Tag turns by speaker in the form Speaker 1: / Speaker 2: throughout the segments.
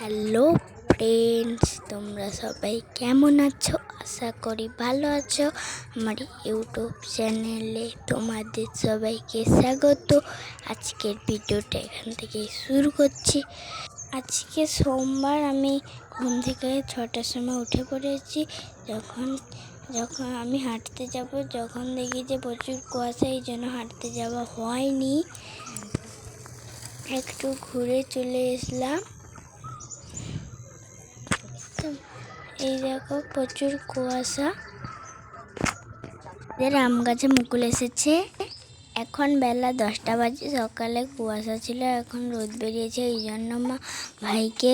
Speaker 1: Hello friends, তোমরা সবাই কেমন আছো? আশা করি ভালো আছো। আমার ইউটিউব চ্যানেলে তোমাদের সবাইকে স্বাগত। আজকের ভিডিওটা এখান থেকে শুরু করছি। আজকে সোমবার, আমি ঘুম থেকে 6টার সময় উঠে পড়েছি। যখন যখন আমি হাঁটতে যাব, যখন দেখি যে প্রচুর কুয়াশা, এই জন্য হাঁটতে যাওয়া হয়নি। একটু ঘুরে চলে এসলাম। এই দেখো প্রচুর কুয়াশা। আম গাছে মুকুল এসেছে। এখন বেলা 10টা বাজে। সকালে কুয়াশা ছিল, এখন রোদ বেরিয়েছে, এই জন্য মা ভাইকে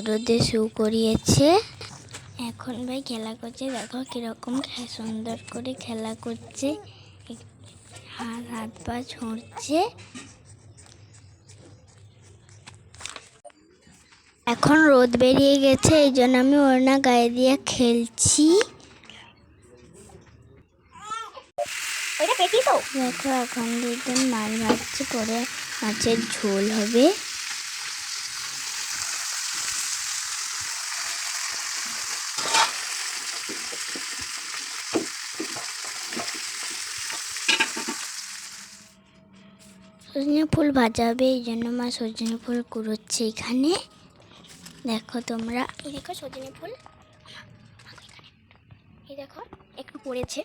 Speaker 1: রোদে শু করিয়েছে। এখন ভাই খেলা করছে। দেখো কিরকম সুন্দর করে খেলা করছে, হাত পা ছুঁড়ছে। এখন রোদ বেরিয়ে গেছে, এই জন্য আমি ওড়না গায়ে দিয়ে খেলছি। দেখো এখন দুজন মাছ ভাজছে, পরে মাছের ঝোল হবে। সজনে ফুল ভাজা হবে, এই জন্য মা সজনে ফুল কুড়োচ্ছে এখানে। দেখো তোমরা, এই দেখো সজনে ফুল, এই দেখো একটু পড়েছে।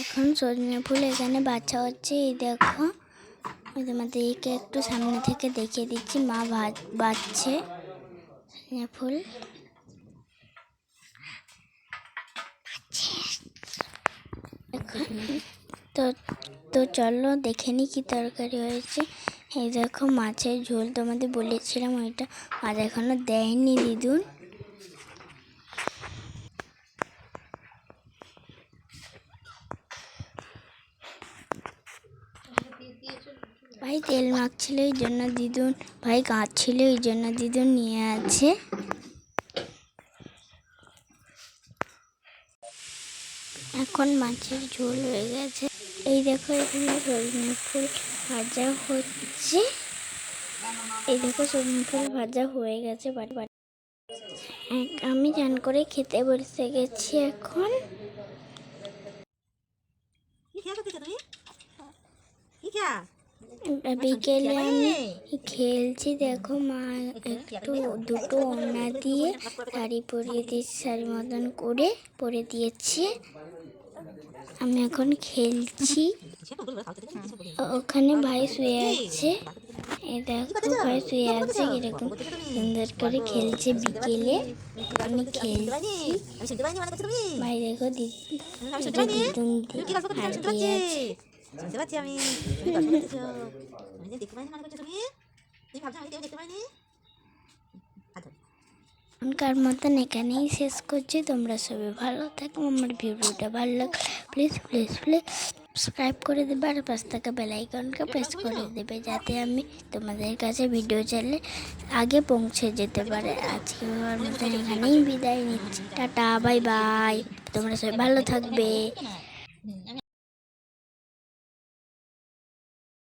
Speaker 1: এখন সজনে ফুল এখানে বাছা হচ্ছে। এই দেখো, তোমাদেরকে একটু সামনে থেকে দেখিয়ে দিচ্ছি, মা বাছছে সজনে ফুল। তো চলো দেখে নি কি তরকারি হয়েছে। এই দেখো মাছের ঝোল, তোমাদের বলেছিলাম ওইটা মাছ এখনো দেয়নি দিদুন। ভাই তেল মাখছিল, এই জন্য দিদুন, ভাই কাঁদছিল, এই জন্য দিদুন নিয়ে আছে। এখন মাছের ঝোল হয়ে গেছে। এই দেখো এখানে সজনে ফুল ভাজা হচ্ছে। এই দেখো সজনে ফুল ভাজা হয়ে গেছে। আমি চান করে খেতে বসে গেছি। এখন বিকেলে আমি খেলছি। দেখো মা দুটো ওড়না দিয়ে শাড়ি পরিয়ে দিয়েছে, শাড়ি মতন করে পরে দিয়েছে। আমি এখন খেলছি। ওখানে ভাই শুয়ে আছে। এই দেখো ভাই শুয়ে আছে, কিরকম সুন্দর করে খেলছে। বিকেলে আমি খেলছি। ভাই দেখো দিদুন হাত দিয়ে আছে। এখনকার মতন এখানেই শেষ করছি। তোমরা সবাই ভালো থাকো। আমার ভিডিওটা ভালো লাগে প্লিজ প্লিজ প্লিজ সাবস্ক্রাইব করে দেবে, আর পাশ থেকে বেল আইকনকে প্রেস করে দেবে, যাতে আমি তোমাদের কাছে ভিডিও চাইলে আগে পৌঁছে যেতে পারে। আজকে মতন এখানেই বিদায় নিচ্ছি। Tata, bye bye. তোমরা সবাই ভালো থাকবে।